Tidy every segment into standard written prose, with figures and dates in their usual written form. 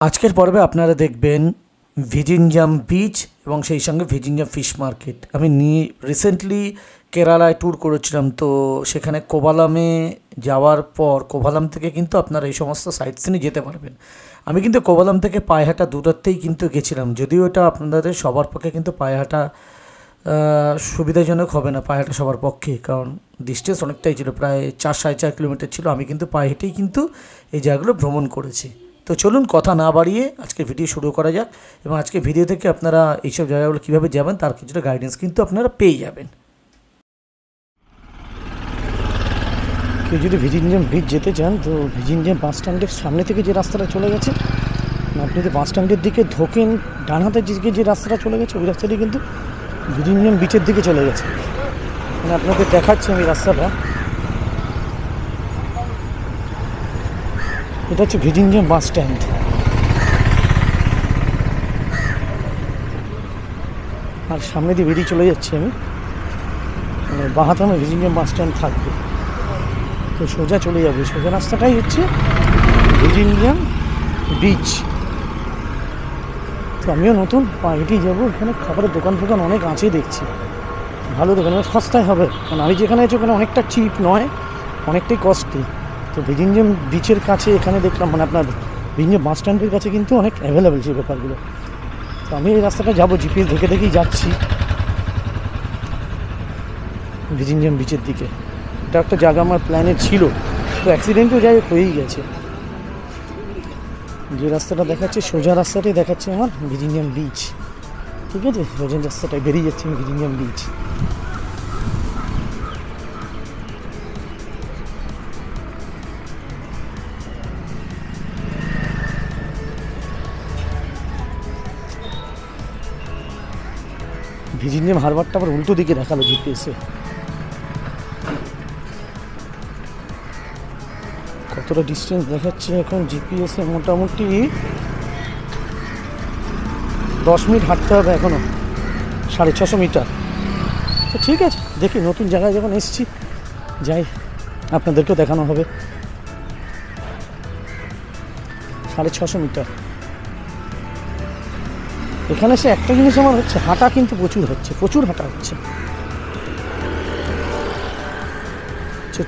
আজকের পর্বে আপনারা দেখবেন ভিজিঞ্জাম বিচ এবং সেই সঙ্গে ভিজিঞ্জাম ফিশ মার্কেট। আমি রিসেন্টলি কেরালায় ট্যুর করেছিলাম, তো সেখানে কোভালামে যাওয়ার পর কোভালাম থেকে কিন্তু আপনারা এই সমস্ত সাইট সিনে যেতে পারবেন। আমি কিন্তু কোভালাম থেকে পায়ে হাঁটা দূরত্বেই কিন্তু গেছিলাম, যদিও এটা আপনাদের সবার পক্ষে কিন্তু পায়ে হাঁটা সুবিধাজনক হবে না, পায়ে হাঁটা সবার পক্ষে, কারণ ডিস্টেন্স অনেকটাই ছিল, প্রায় 4-4.5 কিলোমিটার ছিল। আমি কিন্তু পায়ে হেঁটেই কিন্তু এই জায়গাগুলো ভ্রমণ করেছি। তো চলুন কথা না বাড়িয়ে আজকে ভিডিও শুরু করা যাক, এবং আজকে ভিডিও থেকে আপনারা এইসব জায়গাগুলো কীভাবে যাবেন তার কিছুটা গাইডেন্স কিন্তু আপনারা পেয়ে যাবেন। কেউ যদি ভিজিঞ্জাম ব্রিজ যেতে চান তো ভিজিঞ্জাম বাস স্ট্যান্ডের সামনে থেকে যে রাস্তাটা চলে গেছে, আপনি যদি বাস স্ট্যান্ডের দিকে ঢোকেন, ডান হাতের দিকে যে রাস্তাটা চলে গেছে ওই রাস্তাটি কিন্তু ভিজিঞ্জাম বিচের দিকে চলে গেছে। মানে আপনাদের দেখাচ্ছি আমি রাস্তাটা, এটা হচ্ছে ভিজিঞ্জাম বাস স্ট্যান্ড। আর সামনে দিয়ে বেরিয়ে চলে যাচ্ছি আমি, মানে বাঁ হাতে আমার ভিজিঞ্জাম বাস স্ট্যান্ড থাকবে, তো সোজা চলে যাবে। সোজা রাস্তাটাই হচ্ছে ভিজিঞ্জাম বিচ। তো আমিও নতুন হেঁটেই যাবো। এখানে খাবারের দোকান ফোকান অনেক আছে দেখছি, ভালো দোকান, সস্তায় হবে। কারণ আমি যেখানে আছি ওখানে অনেকটা চিপ নয়, অনেকটাই কস্টলি। তো ভিজিঞ্জাম বিচের কাছে এখানে দেখলাম, মানে আপনার ভিজিঞ্জাম বাস স্ট্যান্ডের কাছে কিন্তু অনেক অ্যাভেলেবেল সেই ব্যাপারগুলো। তো আমি এই রাস্তাটা যাবো, জিপিএস দেখে দেখেই যাচ্ছি ভিজিঞ্জাম বিচের দিকে। এটা একটা জায়গা আমার প্ল্যানে ছিল, তো অ্যাক্সিডেন্টও যাই হয়েই গেছে। যে রাস্তাটা দেখাচ্ছে সোজা রাস্তাটাই দেখাচ্ছে আমার ভিজিঞ্জাম বিচ, ঠিক আছে? সোজা রাস্তাটায় বেরিয়ে যাচ্ছে আমি ভিজিঞ্জাম বিচ। ভিজিঞ্জাম হারবারটা আবার উল্টো দিকে দেখালো জিপিএসে। কতটা ডিস্টেন্স দেখাচ্ছে এখন জিপিএসে? মোটামুটি 10 মিনিট হাঁটতে হবে এখনও, 650 মিটার। তো ঠিক আছে, দেখি নতুন জায়গায় যখন এসেছি যাই, আপনাদেরকেও দেখানো হবে। 650 মিটার। এখানে সে একটা জিনিস আমার হচ্ছে, হাঁটা কিন্তু প্রচুর হাঁটা হচ্ছে।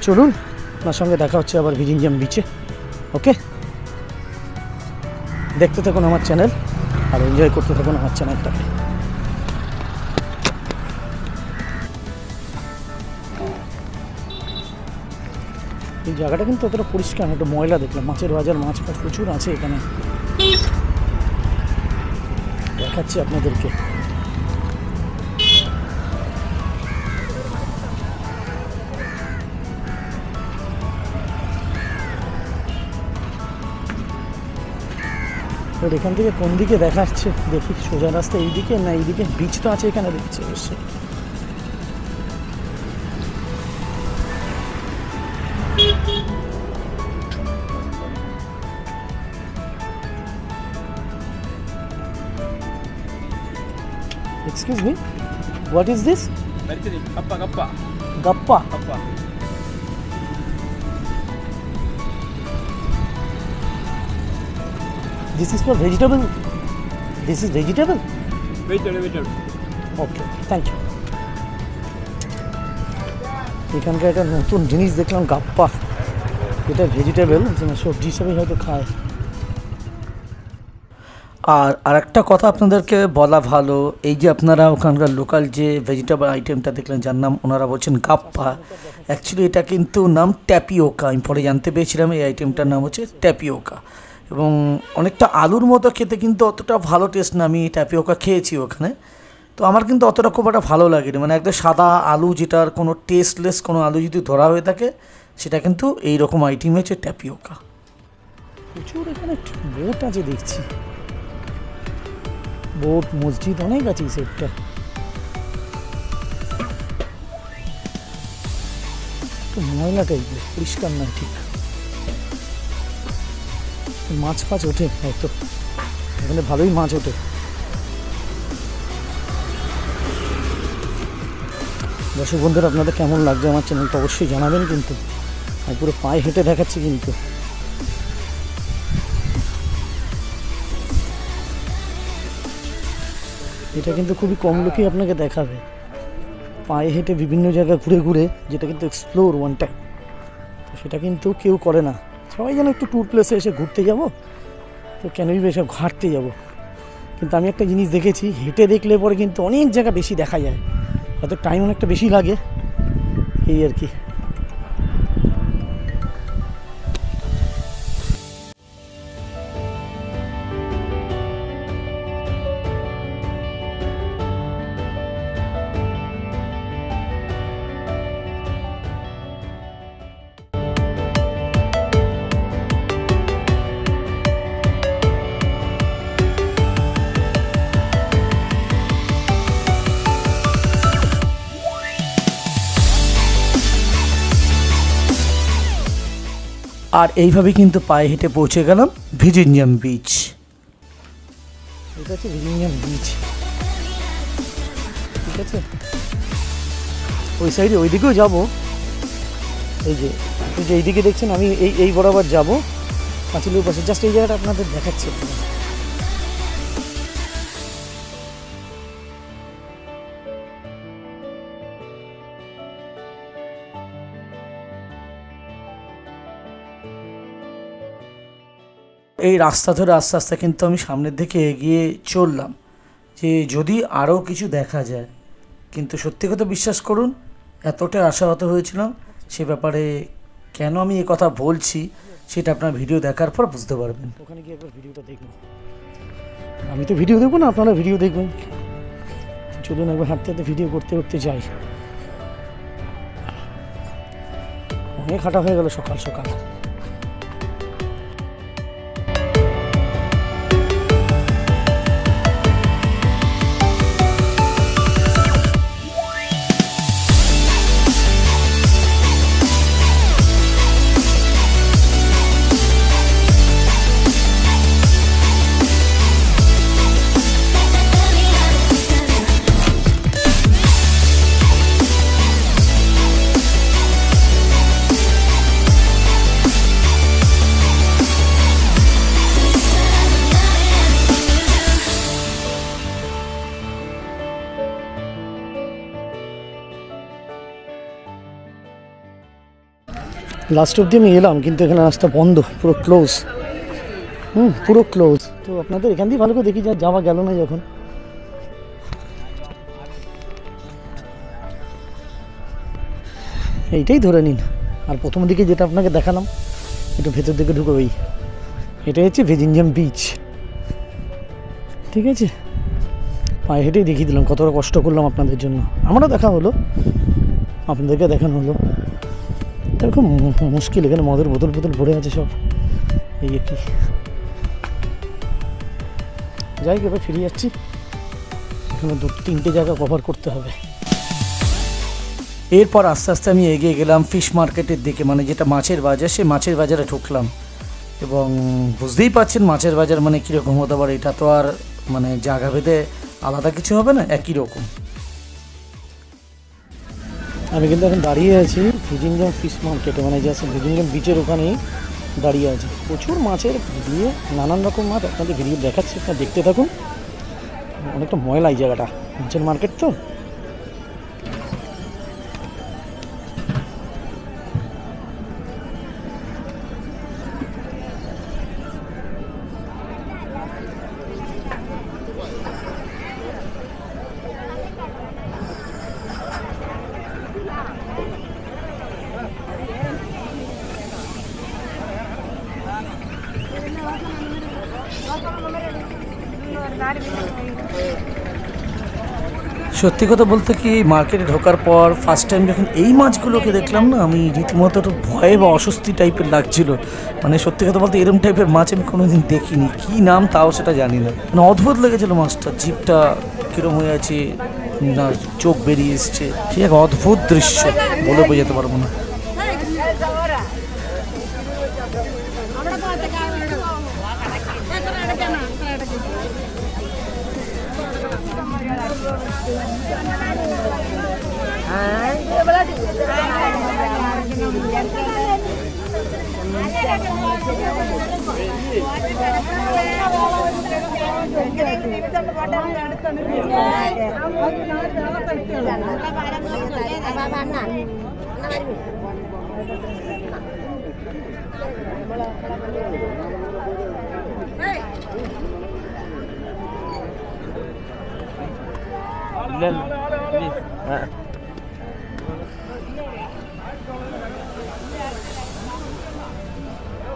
চলুন, আপনার সঙ্গে দেখা হচ্ছে আবার ভিজিঞ্জাম বিচে। ওকে, দেখতে থাকুন আমার চ্যানেল আর এনজয় করতে থাকুন আমার চ্যানেলটাকে। এই জায়গাটা কিন্তু অতটা পরিষ্কার না, একটু ময়লা দেখলাম। মাছের বাজার, মাছ ফাছ প্রচুর আছে এখানে, দেখাচ্ছি আপনাদেরকে। এখান থেকে কোন দিকে দেখাচ্ছে দেখি, সোজা রাস্তা এইদিকে না এইদিকে? বিচ তো আছে এখানে দেখছি অবশ্যই। Excuse me, what is this? Gappa. Gappa. This is for vegetable. This is vegetable. Vegetable. Okay, thank you. এখানকার একটা নতুন জিনিস দেখলাম, গাপ্পা। এটা ভেজিটেবল, সবজি হিসাবে হয়তো খায়। আর আরেকটা কথা আপনাদেরকে বলা ভালো, এই যে আপনারা ওখানকার লোকাল যে ভেজিটেবল আইটেমটা দেখলেন যার নাম ওনারা বলছেন গাপ্পা, অ্যাকচুয়ালি এটা কিন্তু নাম ট্যাপিওকা। আমি পরে জানতে পেরেছিলাম এই আইটেমটার নাম হচ্ছে ট্যাপিওকা, এবং অনেকটা আলুর মতো খেতে, কিন্তু অতটা ভালো টেস্ট না। আমি ট্যাপিওকা খেয়েছি ওখানে, তো আমার কিন্তু অতটা খুব একটা ভালো লাগেনি। মানে একদম সাদা আলু, যেটার কোনো টেস্টলেস কোনো আলু যদি ধরা হয়ে থাকে, সেটা কিন্তু এইরকম আইটেম হচ্ছে ট্যাপিওকা। প্রচুর এখানে বোট আছে দেখছি, বোট, মসজিদ অনেক আছে এই সাইডটা। ময়লা টাইপের, পরিষ্কার নয় ঠিক। মাছ ফাছ ওঠে হয়তো এখানে, ভালোই মাছ ওঠে। দর্শক বন্ধুরা, আপনাদের কেমন লাগছে আমার চ্যানেলটা অবশ্যই জানাবেন কিন্তু। আমি পুরো পায়ে হেঁটে দেখাচ্ছি কিন্তু। এটা কিন্তু খুবই কম লোকই আপনাকে দেখাবে, পায়ে হেঁটে বিভিন্ন জায়গায় ঘুরে ঘুরে, যেটা কিন্তু এক্সপ্লোর ওয়ান টাইম। তো সেটা কিন্তু কেউ করে না, সবাই যেন একটু ট্যুর প্লেসে এসে ঘুরতে যাব, তো কেনই বেশি ঘাঁটতে যাব। কিন্তু আমি একটা জিনিস দেখেছি, হেঁটে দেখলে পরে কিন্তু অনেক জায়গা বেশি দেখা যায়, হয়তো টাইম অনেকটা বেশি লাগে, এই আর কি। আর এইভাবে কিন্তু পায়ে হেঁটে পৌঁছে গেলাম ভিজিঞ্জাম বিচ। এটা হচ্ছে ভিজিঞ্জাম বিচ, ঠিক আছে। ওই সাইডে ওই দিকেও যাবো, এই যে এইদিকে দেখছেন, আমি এই বরাবর যাবো পাঁচিলের পাশে, জাস্ট এই জায়গাটা আপনাদের দেখাচ্ছি। এই রাস্তা ধরে আস্তে আস্তে কিন্তু আমি সামনের দিকে এগিয়ে চললাম, যে যদি আরও কিছু দেখা যায়। কিন্তু সত্যি কথা বিশ্বাস করুন, এতটা আশাহত হয়েছিলাম, সে ব্যাপারে কেন আমি এ কথা বলছি সেটা আপনার ভিডিও দেখার পর বুঝতে পারবেন। ওখানে গিয়ে একবার ভিডিওটা দেখুন, আমি তো ভিডিও দেখবো না, আপনারা ভিডিও দেখবেন। চলুন একবার হাঁটতে হাঁটতে ভিডিও করতে করতে যাই। অনেক হাঁটা হয়ে গেল সকাল সকাল। লাস্ট অবধি আমি এলাম, কিন্তু এখানে রাস্তা বন্ধ, পুরো ক্লোজ। পুরো ক্লোজ। তো আপনাদের এখান দিয়ে ভালো করে দেখি, যাওয়া গেল না যখন। এইটাই ধরে নিন। আর প্রথম দিকে যেটা আপনাকে দেখালাম, একটু ভেতর দিকে ঢুকে, ওই এটাই হচ্ছে ভিজিঞ্জাম বিচ, ঠিক আছে। পায়ে হেঁটেই দেখিয়ে দিলাম, কতটা কষ্ট করলাম আপনাদের জন্য। আমারও দেখা হলো, আপনাদেরকে দেখানো হলো। তার খুব মুশকিল, এখানে মদের বোতল ভরে আছে সব, এই আর কি। যাই এবার ফিরে যাচ্ছি, এখানে 2-3টে জায়গা কভার করতে হবে। এরপর আস্তে আস্তে আমি এগিয়ে গেলাম ফিশ মার্কেটের দিকে, মানে যেটা মাছের বাজার, সে মাছের বাজারে ঢুকলাম। এবং বুঝতেই পারছেন মাছের বাজার মানে কীরকম হতে পারে, এটা তো আর মানে জায়গা ভেদে আলাদা কিছু হবে না, একই রকম। আমি কিন্তু এখন দাঁড়িয়ে আছি ভিজিঞ্জাম ফিশ মার্কেটে, মানে জাস্ট ভিজিঞ্জাম বিচের ওখানেই দাঁড়িয়ে আছি। প্রচুর মাছের দিয়ে নানান রকম মাছ আপনাদের ভিডিও দেখাচ্ছি, আপনারা দেখতে থাকুন। অনেকটা ময়লা এই জায়গাটা, মাছের মার্কেট তো। সত্যি কথা বলতে কি, মার্কেটে ঢোকার পর ফার্স্ট টাইম যখন এই মাছগুলোকে দেখলাম না, আমি রীতিমতো একটু ভয়ে বা অস্বস্তি টাইপের লাগছিল। মানে সত্যি কথা বলতে এরকম টাইপের মাছ আমি কোনোদিন দেখিনি, কী নাম তাও সেটা জানি না। মানে অদ্ভুত লেগেছিলো মাছটা, জিভটা কীরকম হয়ে আছে, না চোখ বেরিয়ে এসছে, ঠিক এক অদ্ভুত দৃশ্য, বলে বোঝাতে পারবো না।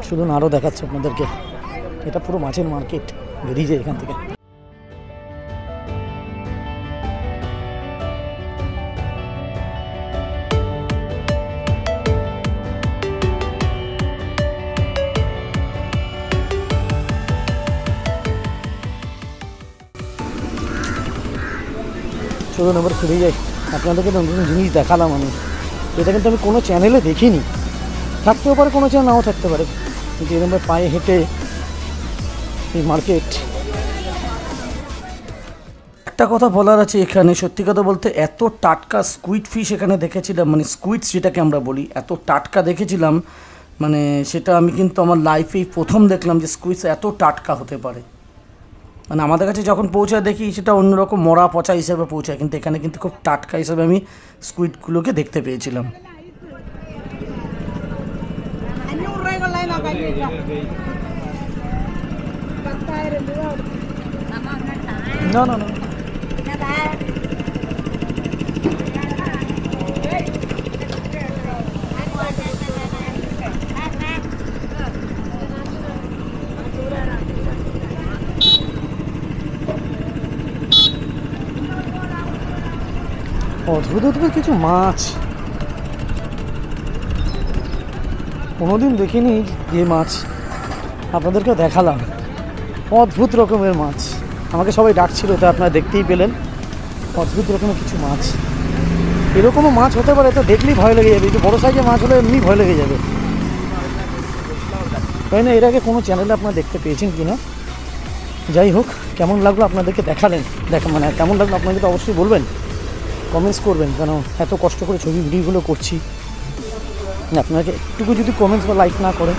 শুধু আরও দেখাচ্ছে আপনাদেরকে, এটা পুরো মাছের মার্কেট, বেরিয়ে যায় এখান থেকে। চলুন এবার ফিরে যাই, আপনাদেরকে নতুন জিনিস দেখালাম আমি। এটা কিন্তু আমি কোনো চ্যানেলে দেখিনি, থাকতেও পারে কোনো চ্যানেল নাও থাকতে পারে, কিন্তু এরকম পায়ে হেঁটে এই মার্কেট। একটা কথা বলার আছে এখানে, সত্যি কথা বলতে এত টাটকা স্কুইড ফিশ এখানে দেখেছিলাম, মানে স্কুইডস যেটাকে আমরা বলি, এত টাটকা দেখেছিলাম, মানে সেটা আমি কিন্তু আমার লাইফেই প্রথম দেখলাম যে স্কুইডস এত টাটকা হতে পারে। মানে আমাদের কাছে যখন পৌঁছায় দেখি সেটা অন্যরকম মরা পচা হিসেবে পৌঁছায়, কিন্তু এখানে কিন্তু খুব টাটকা হিসেবে আমি স্কুইডগুলোকে দেখতে পেয়েছিলাম। না না না, অদ্ভুত অদ্ভুত কিছু মাছ, কোনোদিন দেখিনি যে মাছ আপনাদেরকে দেখালাম। অদ্ভুত রকমের মাছ, আমাকে সবাই ডাকছিল, তো আপনারা দেখতেই পেলেন। অদ্ভুত রকমের কিছু মাছ, এরকমও মাছ হতে পারে, তো দেখলেই ভয় লেগে যাবে। এই যে বড়ো সাইজের মাছ হলে এমনি ভয় লেগে যাবে, তাই না? এর আগে কোনো চ্যানেলে আপনারা দেখতে পেয়েছেন কি না? যাই হোক, কেমন লাগলো আপনাদেরকে দেখালেন, মানে কেমন লাগলো আপনাকে তো অবশ্যই বলবেন, কমেন্টস করবেন, কেন এত কষ্ট করে ছবি ভিডিওগুলো করছি। আপনাকে একটুকু যদি কমেন্টস বা লাইক না করেন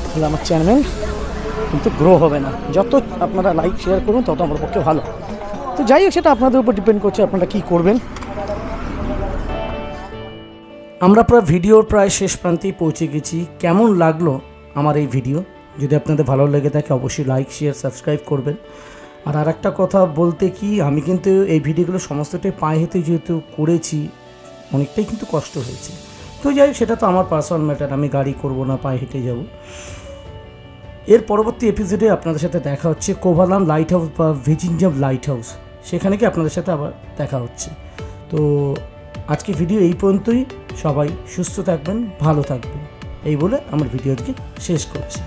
তাহলে আমার চ্যানেল কিন্তু গ্রো হবে না। যত আপনারা লাইক শেয়ার করবেন তত আমার পক্ষে ভালো। তো যাই হোক, সেটা আপনাদের উপর ডিপেন্ড করছে আপনারা কী করবেন। আমরা ভিডিওর প্রায় শেষ প্রান্তেই পৌঁছে গেছি। কেমন লাগলো আমার এই ভিডিও? যদি আপনাদের ভালো লেগে থাকে অবশ্যই লাইক শেয়ার সাবস্ক্রাইব করবেন। আর একটা কথা বলতে কি, আমি কিন্তু এই ভিডিওগুলো সমস্তটাই পায়ে হেঁটে যেহেতু করেছি, অনেকটাই কিন্তু কষ্ট হয়েছে। তো যাই হোক, সেটা তো আমার পার্সোনাল ম্যাটার, আমি গাড়ি করব না, পায়ে হেঁটে যাব। এর পরবর্তী এপিসোডে আপনাদের সাথে দেখা হচ্ছে কোভালাম লাইট হাউস বা ভিজিঞ্জাম লাইট হাউস, সেখানে কি আপনাদের সাথে আবার দেখা হচ্ছে। তো আজকে ভিডিও এই পর্যন্তই। সবাই সুস্থ থাকবেন, ভালো থাকবেন, এই বলে আমার ভিডিও আজকে শেষ করছি।